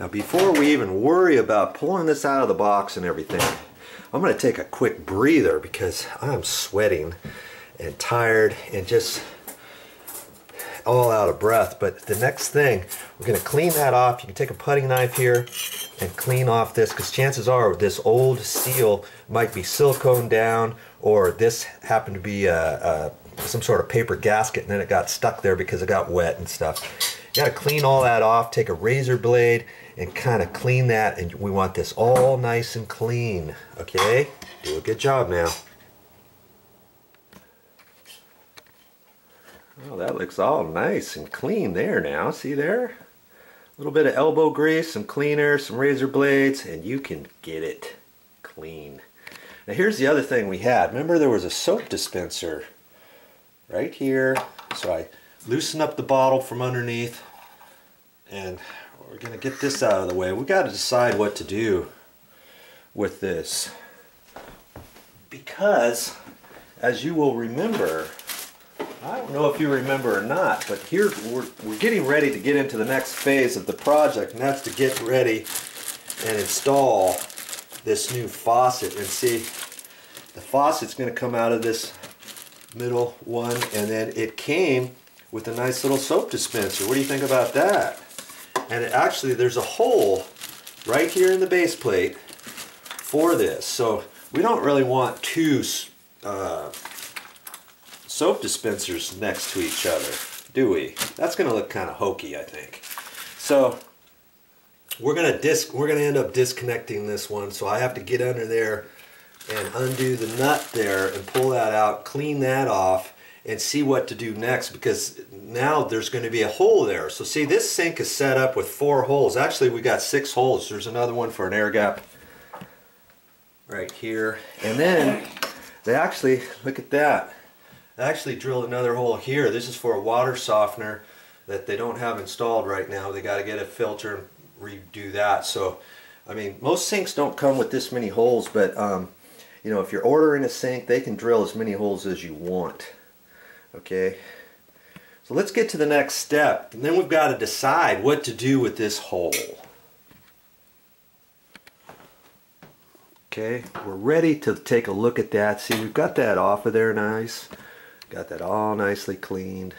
Now before we even worry about pulling this out of the box and everything, I'm going to take a quick breather because I'm sweating and tired and just all out of breath. But the next thing, we're going to clean that off. You can take a putty knife here and clean off this, because chances are this old seal might be silicone down, or this happened to be some sort of paper gasket and then it got stuck there because it got wet and stuff. You got to clean all that off. Take a razor blade and kind of clean that, and we want this all nice and clean. Okay, do a good job now. Oh, that looks all nice and clean there now. See there? A little bit of elbow grease, some cleaner, some razor blades, and you can get it clean. Now here's the other thing we had. Remember there was a soap dispenser right here. So I loosen up the bottle from underneath, and we're going to get this out of the way. We've got to decide what to do with this, because as you will remember, I don't know if you remember or not, but here we're getting ready to get into the next phase of the project, and that's to get ready and install this new faucet. And see, the faucet's going to come out of this middle one, and then it came with a nice little soap dispenser. What do you think about that? And it actually, there's a hole right here in the base plate for this, so we don't really want two soap dispensers next to each other, do we? That's going to look kind of hokey, I think. So we're going to end up disconnecting this one, so I have to get under there and undo the nut there and pull that out, clean that off, and see what to do next, because now there's going to be a hole there. So see, this sink is set up with 4 holes. Actually, we got 6 holes. There's another one for an air gap right here. And then they actually, look at that, they actually drilled another hole here. This is for a water softener that they don't have installed right now. They got to get a filter and redo that. So I mean, most sinks don't come with this many holes, but you know, if you're ordering a sink, they can drill as many holes as you want. Okay, so let's get to the next step, and then we've got to decide what to do with this hole. Okay, we're ready to take a look at that. See, we've got that off of there nice. Got that all nicely cleaned,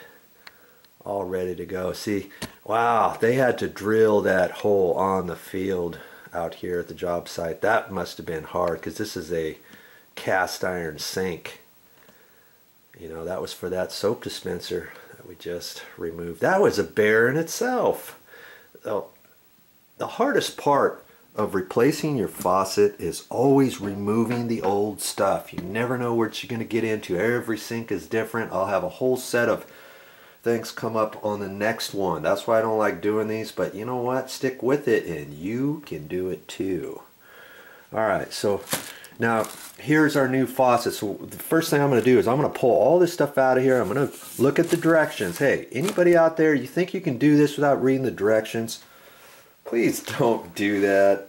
all ready to go. See, wow, they had to drill that hole on the field out here at the job site. That must have been hard, because this is a cast iron sink. You know, that was for that soap dispenser that we just removed. That was a bear in itself. The hardest part of replacing your faucet is always removing the old stuff. You never know what you're going to get into. Every sink is different. I'll have a whole set of things come up on the next one. That's why I don't like doing these, but you know what? Stick with it and you can do it too. Alright, so now here's our new faucet. So the first thing I'm going to do is I'm going to pull all this stuff out of here. I'm going to look at the directions. Hey, anybody out there, you think you can do this without reading the directions? Please don't do that.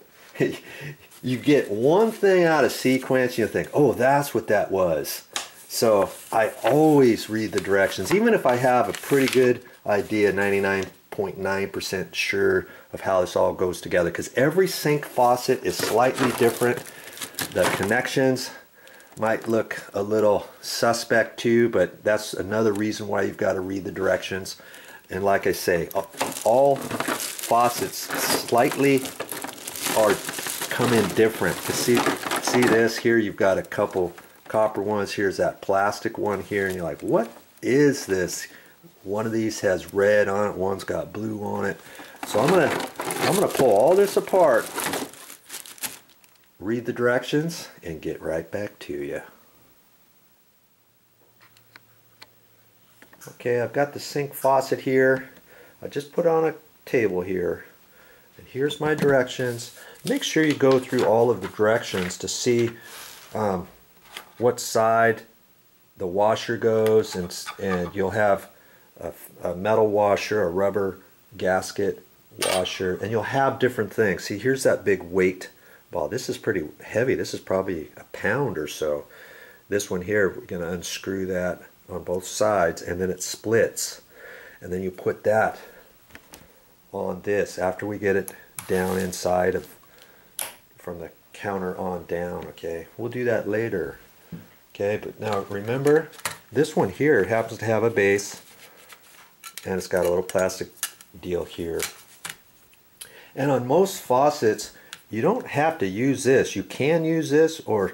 You get one thing out of sequence, you think, oh, that's what that was. So I always read the directions, even if I have a pretty good idea, 99.9% sure of how this all goes together, because every sink faucet is slightly different. The connections might look a little suspect too, but that's another reason why you've got to read the directions. And like I say, all faucets slightly come in different. To see this here, you've got a couple copper ones. Here's that plastic one here, and you're like, what is this? One of these has red on it, one's got blue on it. So I'm gonna pull all this apart, read the directions, and get right back to you. Okay, I've got the sink faucet here. I just put it on a table here, and here's my directions. Make sure you go through all of the directions to see what side the washer goes, and you'll have a metal washer, a rubber gasket washer, and you'll have different things. See, here's that big weight ball. This is pretty heavy. This is probably a pound or so. This one here, we're going to unscrew that on both sides, and then it splits, and then you put that on this after we get it down inside of from the counter on down. Okay, we'll do that later. Okay, but now remember, this one here happens to have a base, and it's got a little plastic deal here. And on most faucets, you don't have to use this. You can use this, or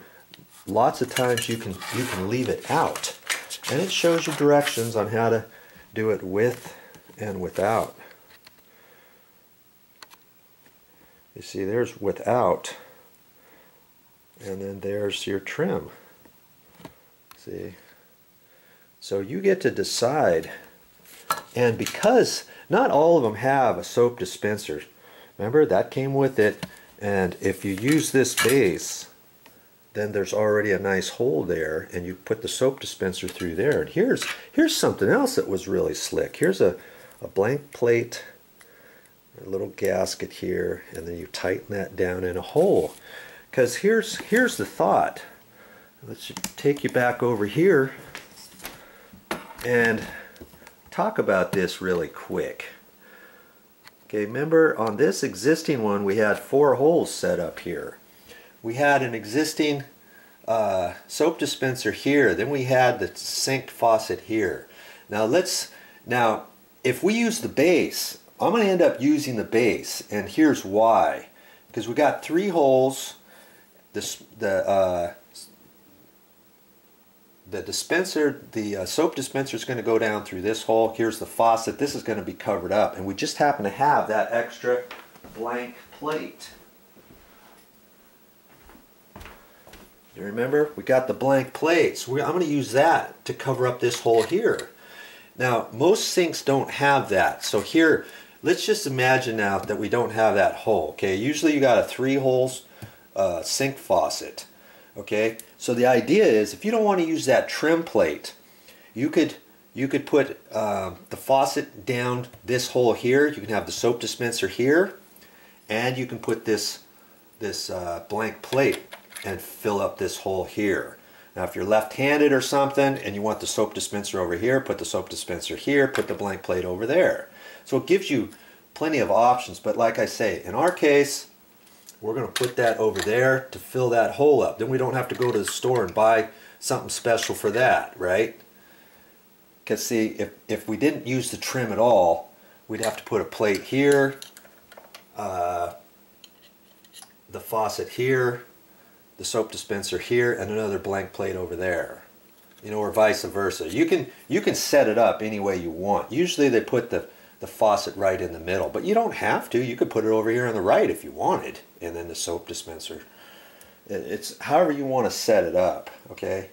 lots of times you can leave it out. And it shows you directions on how to do it with and without. You see, there's without, and then there's your trim. See? So you get to decide. And because not all of them have a soap dispenser, remember that came with it, and if you use this base, then there's already a nice hole there, and you put the soap dispenser through there. And here's something else that was really slick. Here's a blank plate, a little gasket here, and then you tighten that down in a hole. Because here's the thought. Let's take you back over here and talk about this really quick. Okay, remember on this existing one we had 4 holes set up here. We had an existing soap dispenser here, then we had the sink faucet here. Now if we use the base, I'm going to end up using the base, and here's why. Because we got 3 holes. The dispenser, the soap dispenser is going to go down through this hole. Here's the faucet. This is going to be covered up, and we just happen to have that extra blank plate. You remember? We got the blank plate, so I'm going to use that to cover up this hole here. Now, most sinks don't have that. So here, let's just imagine now that we don't have that hole. Okay, usually you got a 3 holes sink faucet. Okay, so the idea is if you don't want to use that trim plate, you could put the faucet down this hole here. You can have the soap dispenser here, and you can put this blank plate and fill up this hole here. Now if you're left-handed or something and you want the soap dispenser over here, put the soap dispenser here, put the blank plate over there. So it gives you plenty of options, but like I say, in our case, we're going to put that over there to fill that hole up. Then we don't have to go to the store and buy something special for that, right? Because see, if we didn't use the trim at all, we'd have to put a plate here, the faucet here, the soap dispenser here, and another blank plate over there. You know, or vice versa. You can set it up any way you want. Usually they put the faucet right in the middle, but you don't have to. You could put it over here on the right if you wanted, and then the soap dispenser. It's however you want to set it up, okay?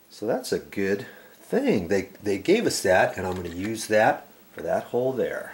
So that's a good thing. They gave us that, and I'm going to use that for that hole there.